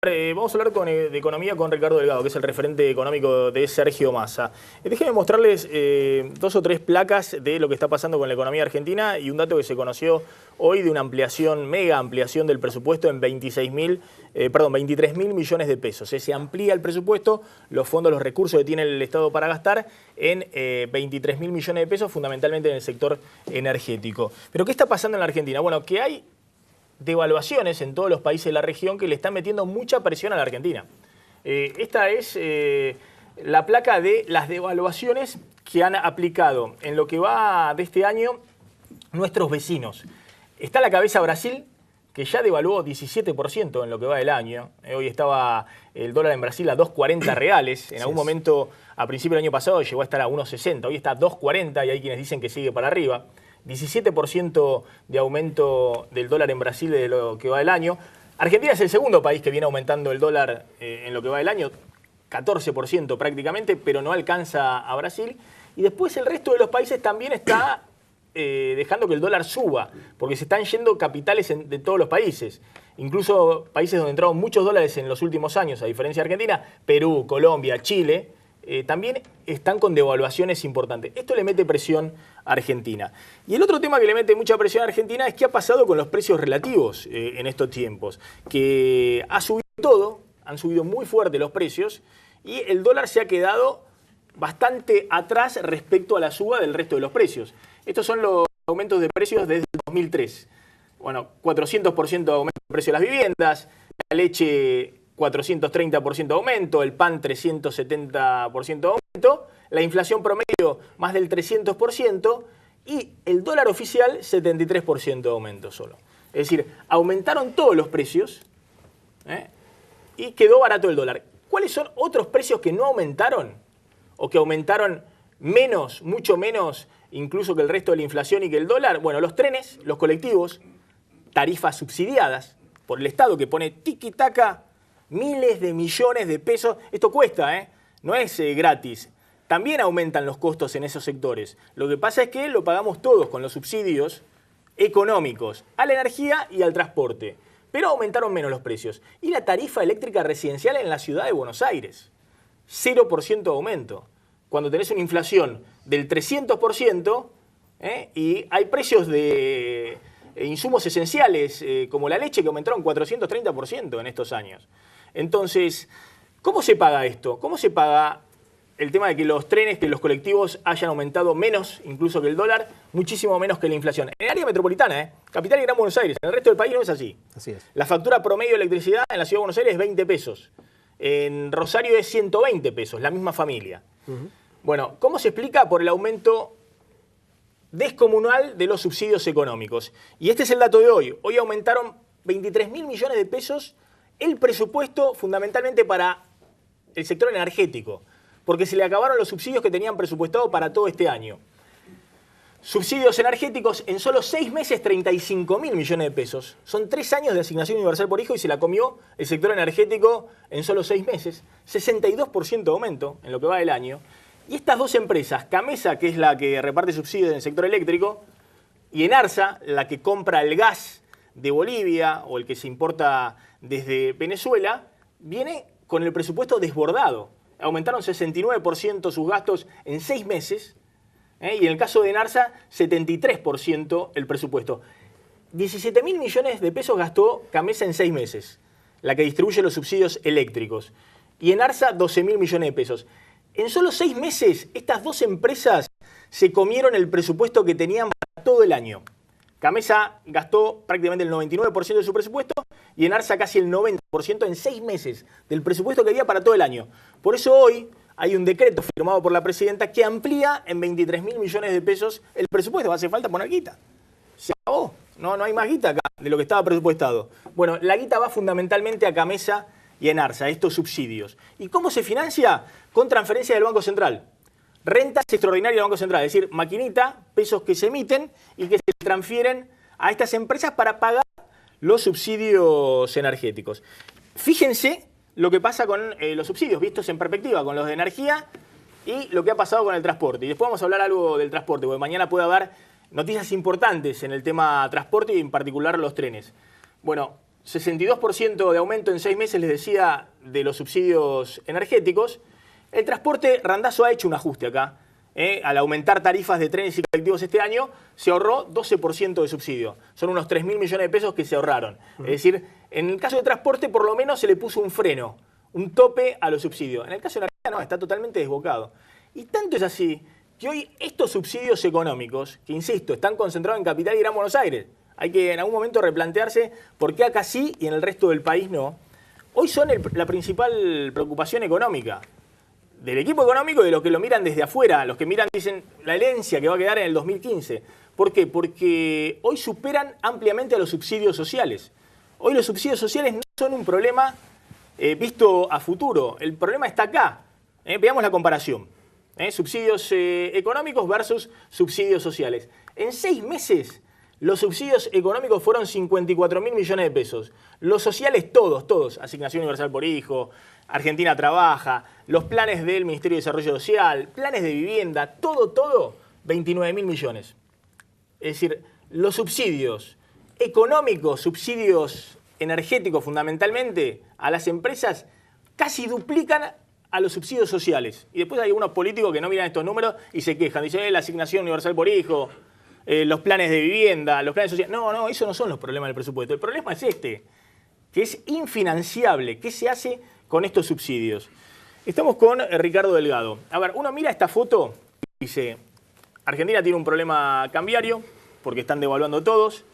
Vamos a hablar de economía con Ricardo Delgado, que es el referente económico de Sergio Massa. Déjenme mostrarles 2 o 3 placas de lo que está pasando con la economía argentina y un dato que se conoció hoy de una ampliación, mega ampliación del presupuesto en 23 mil millones de pesos. Se amplía el presupuesto, los fondos, los recursos que tiene el Estado para gastar en 23 mil millones de pesos, fundamentalmente en el sector energético. ¿Pero qué está pasando en la Argentina? Bueno, que hay devaluaciones en todos los países de la región que le están metiendo mucha presión a la Argentina. Esta es la placa de las devaluaciones que han aplicado en lo que va de este año nuestros vecinos. Está a la cabeza Brasil, que ya devaluó 17% en lo que va del año. Hoy estaba el dólar en Brasil a 2,40 reales. En algún momento, a principio del año pasado, llegó a estar a 1,60. Hoy está a 2,40 y hay quienes dicen que sigue para arriba. 17% de aumento del dólar en Brasil de lo que va del año. Argentina es el segundo país que viene aumentando el dólar en lo que va del año, 14% prácticamente, pero no alcanza a Brasil. Y después el resto de los países también está dejando que el dólar suba, porque se están yendo capitales de todos los países. Incluso países donde entraron muchos dólares en los últimos años, a diferencia de Argentina, Perú, Colombia, Chile, también están con devaluaciones importantes. Esto le mete presión a Argentina. Y el otro tema que le mete mucha presión a Argentina es qué ha pasado con los precios relativos en estos tiempos, que ha subido todo, han subido muy fuerte los precios y el dólar se ha quedado bastante atrás respecto a la suba del resto de los precios. Estos son los aumentos de precios desde el 2003. Bueno, 400% de aumento del precio de las viviendas, la leche 430% de aumento, el pan 370% de aumento, la inflación promedio más del 300% y el dólar oficial 73% de aumento solo. Es decir, aumentaron todos los precios y quedó barato el dólar. ¿Cuáles son otros precios que no aumentaron o que aumentaron menos, mucho menos incluso que el resto de la inflación y que el dólar? Bueno, los trenes, los colectivos, tarifas subsidiadas por el Estado que pone tiki-taka miles de millones de pesos. Esto cuesta, no es gratis. También aumentan los costos en esos sectores. Lo que pasa es que lo pagamos todos con los subsidios económicos a la energía y al transporte. Pero aumentaron menos los precios. Y la tarifa eléctrica residencial en la ciudad de Buenos Aires. 0% de aumento. Cuando tenés una inflación del 300% y hay precios de insumos esenciales como la leche que aumentaron 430% en estos años. Entonces, ¿cómo se paga esto? ¿Cómo se paga el tema de que los trenes, que los colectivos hayan aumentado menos, incluso que el dólar, muchísimo menos que la inflación? En el área metropolitana, Capital y Gran Buenos Aires. En el resto del país no es así. Así es. La factura promedio de electricidad en la Ciudad de Buenos Aires es 20 pesos. En Rosario es 120 pesos, la misma familia. Bueno, ¿cómo se explica? Por el aumento descomunal de los subsidios económicos. Y este es el dato de hoy. Hoy aumentaron 23 mil millones de pesos el presupuesto fundamentalmente para el sector energético, porque se le acabaron los subsidios que tenían presupuestado para todo este año. Subsidios energéticos en solo 6 meses, 35 mil millones de pesos. Son 3 años de asignación universal por hijo y se la comió el sector energético en solo 6 meses. 62% de aumento en lo que va del año. Y estas dos empresas, Camesa, que es la que reparte subsidios en el sector eléctrico, y Enarsa, la que compra el gas de Bolivia o el que se importa desde Venezuela, viene con el presupuesto desbordado. Aumentaron 69% sus gastos en 6 meses y en el caso de Enarsa, 73% el presupuesto. 17 mil millones de pesos gastó Camesa en 6 meses, la que distribuye los subsidios eléctricos. Y Enarsa, 12 mil millones de pesos. En solo 6 meses, estas dos empresas se comieron el presupuesto que tenían para todo el año. Camesa gastó prácticamente el 99% de su presupuesto y Enarsa casi el 90% en 6 meses del presupuesto que había para todo el año. Por eso hoy hay un decreto firmado por la presidenta que amplía en 23 mil millones de pesos el presupuesto. Hace falta poner guita. Se acabó. No hay más guita acá de lo que estaba presupuestado. Bueno, la guita va fundamentalmente a Camesa y a Enarsa, estos subsidios. ¿Y cómo se financia? Con transferencia del Banco Central. Rentas extraordinarias del Banco Central, es decir, maquinita, pesos que se emiten y que se transfieren a estas empresas para pagar los subsidios energéticos. Fíjense lo que pasa con los subsidios, vistos en perspectiva, con los de energía y lo que ha pasado con el transporte. Y después vamos a hablar algo del transporte, porque mañana puede haber noticias importantes en el tema transporte y en particular los trenes. Bueno, 62% de aumento en 6 meses, les decía, de los subsidios energéticos. El transporte, Randazzo ha hecho un ajuste acá. Al aumentar tarifas de trenes y colectivos este año, se ahorró 12% de subsidio. Son unos 3.000 millones de pesos que se ahorraron. Es decir, en el caso de transporte, por lo menos se le puso un freno, un tope a los subsidios. En el caso de energía, no, está totalmente desbocado. Y tanto es así que hoy estos subsidios económicos, que insisto, están concentrados en Capital y Gran Buenos Aires, hay que en algún momento replantearse por qué acá sí y en el resto del país no, hoy son la principal preocupación económica del equipo económico y de los que lo miran desde afuera, los que miran, dicen, la herencia que va a quedar en el 2015. ¿Por qué? Porque hoy superan ampliamente a los subsidios sociales. Hoy los subsidios sociales no son un problema visto a futuro, el problema está acá. Veamos la comparación. Subsidios económicos versus subsidios sociales. En 6 meses, los subsidios económicos fueron 54.000 millones de pesos. Los sociales, todos. Asignación universal por hijo, Argentina Trabaja, los planes del Ministerio de Desarrollo Social, planes de vivienda, todo, 29.000 millones. Es decir, los subsidios económicos, subsidios energéticos fundamentalmente, a las empresas casi duplican a los subsidios sociales. Y después hay algunos políticos que no miran estos números y se quejan. Dicen, la asignación universal por hijo, los planes de vivienda, los planes sociales. No, esos no son los problemas del presupuesto. El problema es este, que es infinanciable. ¿Qué se hace con estos subsidios? Estamos con Ricardo Delgado. A ver, uno mira esta foto y dice, Argentina tiene un problema cambiario porque están devaluando todos,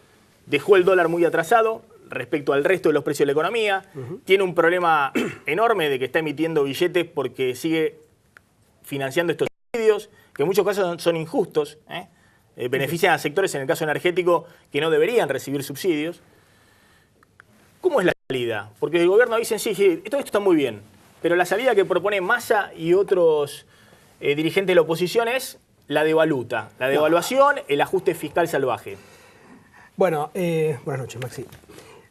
dejó el dólar muy atrasado respecto al resto de los precios de la economía, tiene un problema enorme de que está emitiendo billetes porque sigue financiando estos subsidios, que en muchos casos son injustos, benefician a sectores, en el caso energético, que no deberían recibir subsidios. ¿Cómo es la salida? Porque el gobierno dice, sí, todo esto está muy bien, pero la salida que propone Massa y otros dirigentes de la oposición es la devaluta, la devaluación, el ajuste fiscal salvaje. Bueno, buenas noches, Maxi.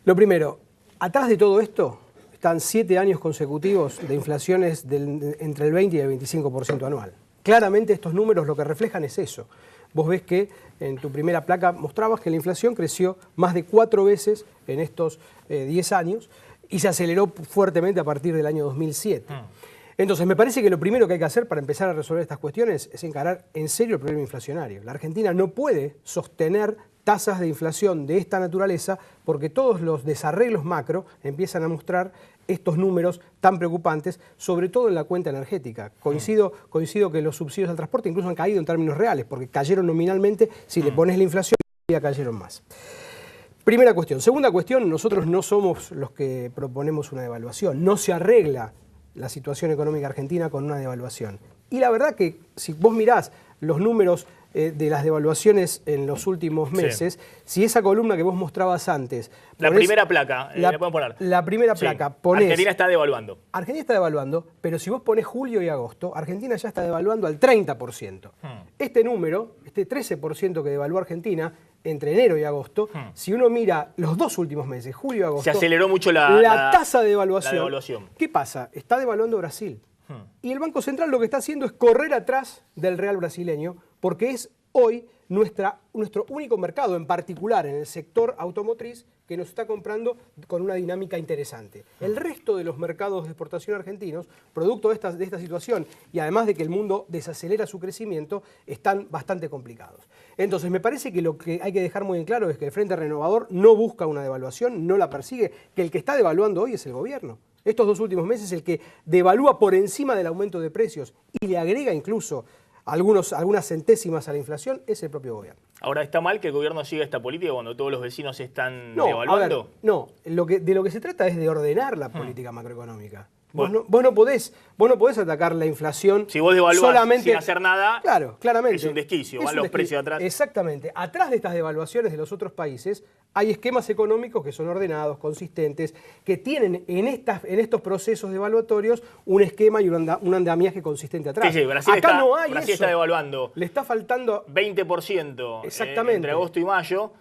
Lo primero, atrás de todo esto están 7 años consecutivos de inflaciones entre el 20 y el 25% anual. Claramente estos números lo que reflejan es eso. Vos ves que en tu primera placa mostrabas que la inflación creció más de 4 veces en estos 10 años y se aceleró fuertemente a partir del año 2007. Entonces, me parece que lo primero que hay que hacer para empezar a resolver estas cuestiones es encarar en serio el problema inflacionario. La Argentina no puede sostener tasas de inflación de esta naturaleza porque todos los desarreglos macro empiezan a mostrar estos números tan preocupantes, sobre todo en la cuenta energética. Coincido que los subsidios al transporte incluso han caído en términos reales, porque cayeron nominalmente, si le pones la inflación, ya cayeron más. Primera cuestión. Segunda cuestión, nosotros no somos los que proponemos una devaluación. No se arregla la situación económica argentina con una devaluación. Y la verdad que si vos mirás los números de las devaluaciones en los últimos meses, si esa columna que vos mostrabas antes... La primera placa, la podemos poner. La primera placa, ponés... Argentina está devaluando. Argentina está devaluando, pero si vos ponés julio y agosto, Argentina ya está devaluando al 30%. Este número, este 13% que devaluó Argentina entre enero y agosto, si uno mira los 2 últimos meses, julio y agosto... Se aceleró mucho la tasa de devaluación. La devaluación. ¿Qué pasa? Está devaluando Brasil. Y el Banco Central lo que está haciendo es correr atrás del real brasileño, porque es hoy nuestro único mercado, en particular en el sector automotriz, que nos está comprando con una dinámica interesante. El resto de los mercados de exportación argentinos, producto de esta situación, y además de que el mundo desacelera su crecimiento, están bastante complicados. Entonces, me parece que lo que hay que dejar muy en claro es que el Frente Renovador no busca una devaluación, no la persigue, que el que está devaluando hoy es el gobierno. Estos 2 últimos meses, el que devalúa por encima del aumento de precios y le agrega incluso algunas centésimas a la inflación es el propio gobierno. Ahora, ¿está mal que el gobierno siga esta política cuando todos los vecinos están devaluando? A ver, no, de lo que se trata es de ordenar la política macroeconómica. Vos no podés atacar la inflación si vos devaluás solamente sin hacer nada. Claro, claramente. Es un desquicio, van los precios atrás. Exactamente. Atrás de estas devaluaciones de los otros países hay esquemas económicos que son ordenados, consistentes, que tienen en estos procesos devaluatorios un esquema y un andamiaje consistente atrás. Sí, Brasil está devaluando. Le está faltando 20% entre agosto y mayo.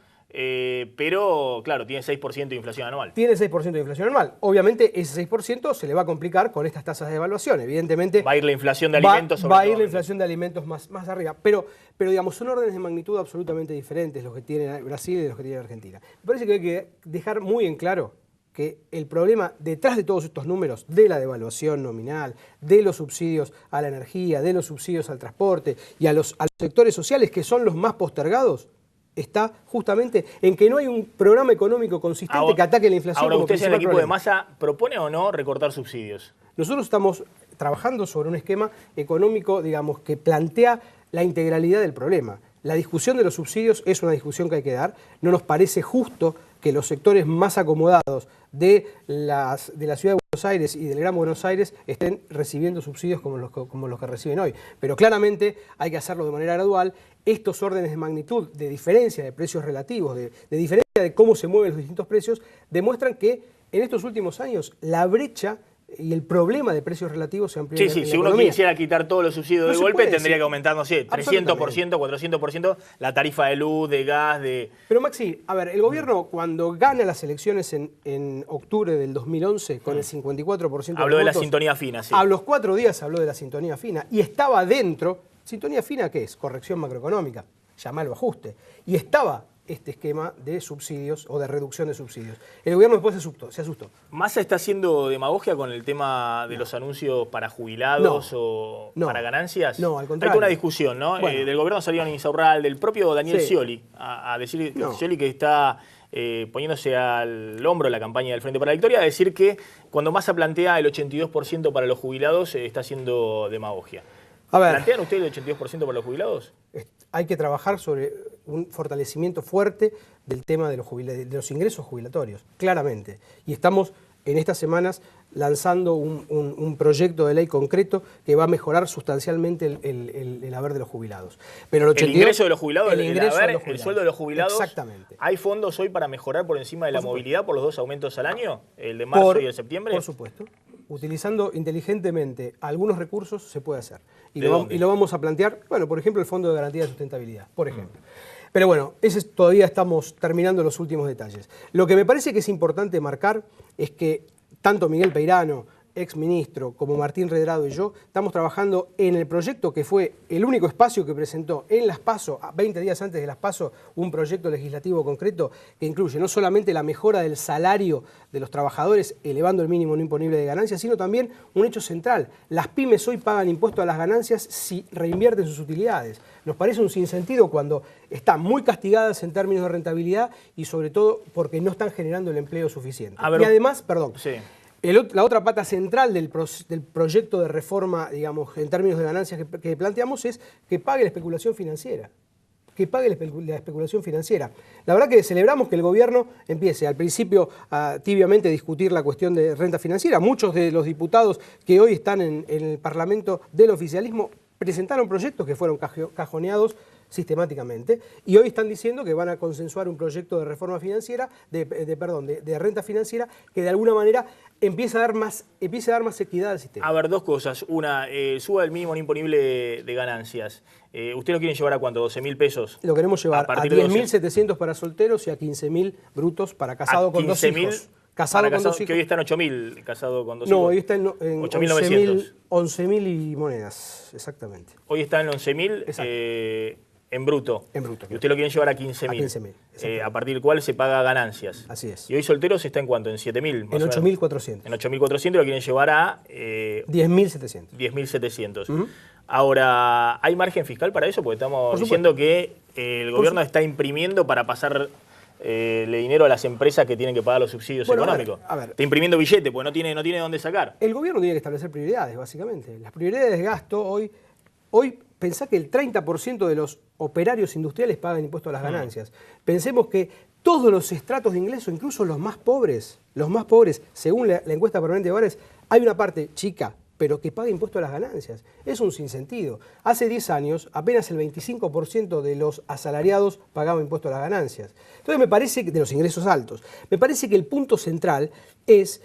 Pero, claro, tiene 6% de inflación anual. Tiene 6% de inflación anual. Obviamente, ese 6% se le va a complicar con estas tasas de devaluación. Evidentemente... Va a ir la inflación de alimentos sobre todo. Va a ir la inflación de alimentos más arriba. Pero, digamos, son órdenes de magnitud absolutamente diferentes los que tiene Brasil y los que tiene Argentina. Me parece que hay que dejar muy en claro que el problema detrás de todos estos números, de la devaluación nominal, de los subsidios a la energía, de los subsidios al transporte y a los sectores sociales que son los más postergados, está justamente en que no hay un programa económico consistente que ataque la inflación. Ahora, como ¿usted en el principal equipo de problema. Massa propone o no recortar subsidios? Nosotros estamos trabajando sobre un esquema económico, digamos, que plantea la integralidad del problema. La discusión de los subsidios es una discusión que hay que dar. No nos parece justo que los sectores más acomodados de la Ciudad de Buenos Aires y del Gran Buenos Aires estén recibiendo subsidios como los que reciben hoy. Pero claramente hay que hacerlo de manera gradual. Estos órdenes de magnitud, de diferencia de precios relativos, de diferencia de cómo se mueven los distintos precios, demuestran que en estos últimos años la brecha y el problema de precios relativos se amplió. Sí, si uno quisiera quitar todos los subsidios de golpe, tendría que aumentar, no sé, 300%, 400% la tarifa de luz, de gas, de... Pero Maxi, a ver, el gobierno cuando gana las elecciones en octubre del 2011 con el 54% habló de la votos, sintonía fina, sí. a los 4 días habló de la sintonía fina y estaba dentro. ¿Sintonía fina qué es? Corrección macroeconómica, llamalo ajuste. Y estaba este esquema de subsidios o de reducción de subsidios. El gobierno después se asustó. ¿Massa está haciendo demagogia con el tema de los anuncios para jubilados o para ganancias? No, al contrario. Hay una discusión, ¿no? Bueno. Del gobierno salió Insaurral, del propio Daniel Sí. Scioli, a decir Scioli que está poniéndose al hombro la campaña del Frente para la Victoria, a decir que cuando Massa plantea el 82% para los jubilados, está haciendo demagogia. A ver, ¿Plantean ustedes el 82% para los jubilados? hay que trabajar sobre un fortalecimiento fuerte del tema de los ingresos jubilatorios, claramente. Y estamos en estas semanas lanzando un proyecto de ley concreto que va a mejorar sustancialmente el haber de los jubilados. Pero el ingreso de los jubilados, el sueldo de los jubilados. Exactamente. ¿Hay fondos hoy para mejorar por encima de la movilidad por los dos aumentos al año? ¿El de marzo y el de septiembre? Por supuesto. Utilizando inteligentemente algunos recursos se puede hacer. Y ¿De dónde? lo vamos a plantear, bueno, por ejemplo, el Fondo de Garantía de Sustentabilidad, por ejemplo. Pero bueno, todavía estamos terminando los últimos detalles. Lo que me parece que es importante marcar es que tanto Miguel Peirano, ex ministro, como Martín Redrado y yo, estamos trabajando en el proyecto que fue el único espacio que presentó en las PASO, 20 días antes de las PASO, un proyecto legislativo concreto que incluye no solamente la mejora del salario de los trabajadores, elevando el mínimo no imponible de ganancias, sino también un hecho central. Las pymes hoy pagan impuesto a las ganancias si reinvierten sus utilidades. Nos parece un sinsentido cuando están muy castigadas en términos de rentabilidad y sobre todo porque no están generando el empleo suficiente. Y además, perdón, sí. La otra pata central del proyecto de reforma, digamos, en términos de ganancias que planteamos es que pague la especulación financiera. Que pague la especulación financiera. La verdad que celebramos que el gobierno empiece al principio a tibiamente discutir la cuestión de renta financiera. Muchos de los diputados que hoy están en el Parlamento del oficialismo presentaron proyectos que fueron cajoneados sistemáticamente y hoy están diciendo que van a consensuar un proyecto de reforma financiera, de renta financiera, que de alguna manera empiece a dar más equidad al sistema. A ver, dos cosas. Una, suba el mínimo no imponible de ganancias. ¿Usted lo quieren llevar a cuánto? ¿12.000 pesos? Lo queremos llevar a 10.700 para solteros y a 15.000 brutos para casado con 2 hijos. Casado con 2 hijos. Que hoy está en 8.000, casado con 2 hijos. No, hoy está en 11.000 y monedas, exactamente. Hoy está en 11.000 en bruto. En bruto. Y usted lo quieren llevar a 15.000. A 15.000. A partir del cual se paga ganancias. Así es. Y hoy solteros está en cuánto, en 7.000. En 8.400. En 8.400 lo quieren llevar a 10.700. 10.700. Ahora, ¿hay margen fiscal para eso? Porque estamos diciendo que el gobierno está imprimiendo para pasar le dinero a las empresas que tienen que pagar los subsidios económicos. A ver. Está imprimiendo billetes, porque no tiene dónde sacar. El gobierno tiene que establecer prioridades, básicamente. Las prioridades de gasto hoy pensá que el 30% de los operarios industriales pagan impuestos a las ganancias. Pensemos que todos los estratos de ingreso, incluso los más pobres, según la encuesta permanente de Bares, hay una parte chica, pero que paga impuesto a las ganancias. Es un sinsentido. Hace 10 años, apenas el 25% de los asalariados pagaba impuesto a las ganancias. Entonces me parece que, de los ingresos altos, me parece que el punto central es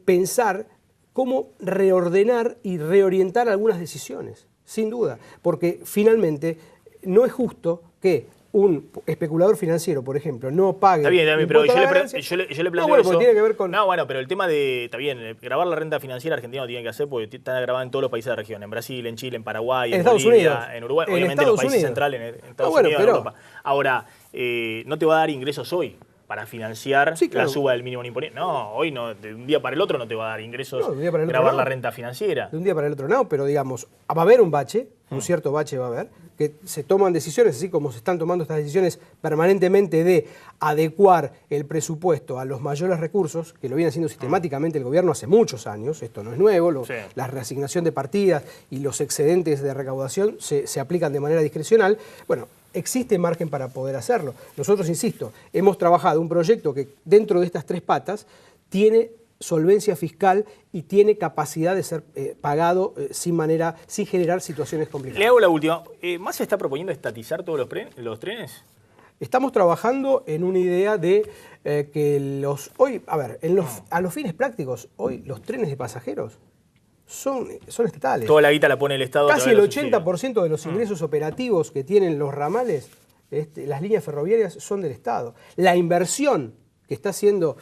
pensar cómo reordenar y reorientar algunas decisiones, sin duda, porque finalmente no es justo que un especulador financiero, por ejemplo, no pague. Está bien, pero yo le planteo eso. Tiene que ver con... No, bueno, pero el tema de. Está bien, grabar la renta financiera argentina lo tiene que hacer porque está grabada en todos los países de la región. En Brasil, en Chile, en Paraguay, en Estados Bolivia, Unidos, en Uruguay, en obviamente en Estados los países Unidos. centrales, en Estados Unidos, en Europa. Ahora, no te va a dar ingresos hoy. para financiar Sí, claro. la suba del mínimo imponible. No, hoy no, de un día para el otro no te va a dar ingresos No, de un día para el otro grabar no. la renta financiera. De un día para el otro no, pero digamos, va a haber un bache, un cierto bache va a haber, que se toman decisiones, así como se están tomando estas decisiones permanentemente de adecuar el presupuesto a los mayores recursos, que lo viene haciendo sistemáticamente el gobierno hace muchos años, esto no es nuevo, Sí. la reasignación de partidas y los excedentes de recaudación se aplican de manera discrecional. Bueno, existe margen para poder hacerlo. Nosotros, insisto, hemos trabajado un proyecto que dentro de estas tres patas tiene solvencia fiscal y tiene capacidad de ser pagado sin generar situaciones complicadas. Le hago la última. ¿Massa está proponiendo estatizar todos los trenes? Estamos trabajando en una idea de que a los fines prácticos, hoy los trenes de pasajeros son estatales. Toda la guita la pone el Estado. Casi a el través de los 80% de los ingresos operativos que tienen los ramales, las líneas ferroviarias, son del Estado. La inversión que está haciendo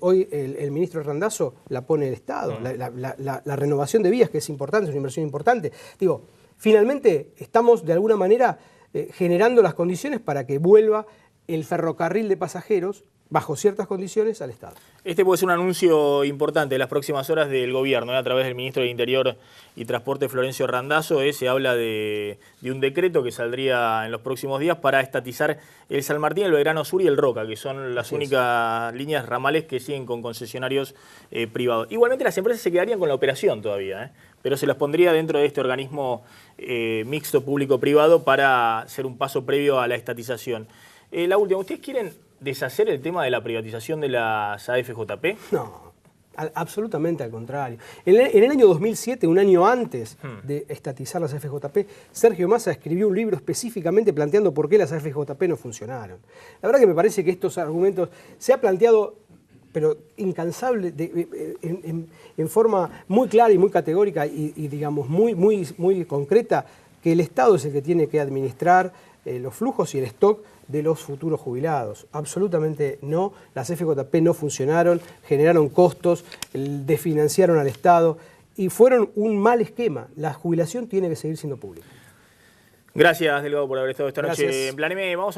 hoy el ministro Randazzo la pone el Estado. La renovación de vías, que es importante, es una inversión importante. Digo, finalmente estamos de alguna manera generando las condiciones para que vuelva el ferrocarril de pasajeros bajo ciertas condiciones al Estado. Este puede ser un anuncio importante de las próximas horas del gobierno, a través del ministro de Interior y Transporte, Florencio Randazzo. Se habla de un decreto que saldría en los próximos días para estatizar el San Martín, el Belgrano Sur y el Roca, que son las únicas líneas ramales que siguen con concesionarios privados. Igualmente las empresas se quedarían con la operación todavía, pero se las pondría dentro de este organismo mixto público-privado para hacer un paso previo a la estatización. La última, ¿ustedes quieren deshacer el tema de la privatización de las AFJP? No, absolutamente al contrario. En el año 2007, un año antes de estatizar las AFJP, Sergio Massa escribió un libro específicamente planteando por qué las AFJP no funcionaron. La verdad que me parece que estos argumentos se ha planteado, pero incansable, en forma muy clara y muy categórica y digamos, muy concreta, que el Estado es el que tiene que administrar los flujos y el stock de los futuros jubilados. Absolutamente no. Las FJP no funcionaron, generaron costos, desfinanciaron al Estado y fueron un mal esquema. La jubilación tiene que seguir siendo pública. Gracias, Delgado, por haber estado esta noche Gracias. en Plan M. Vamos a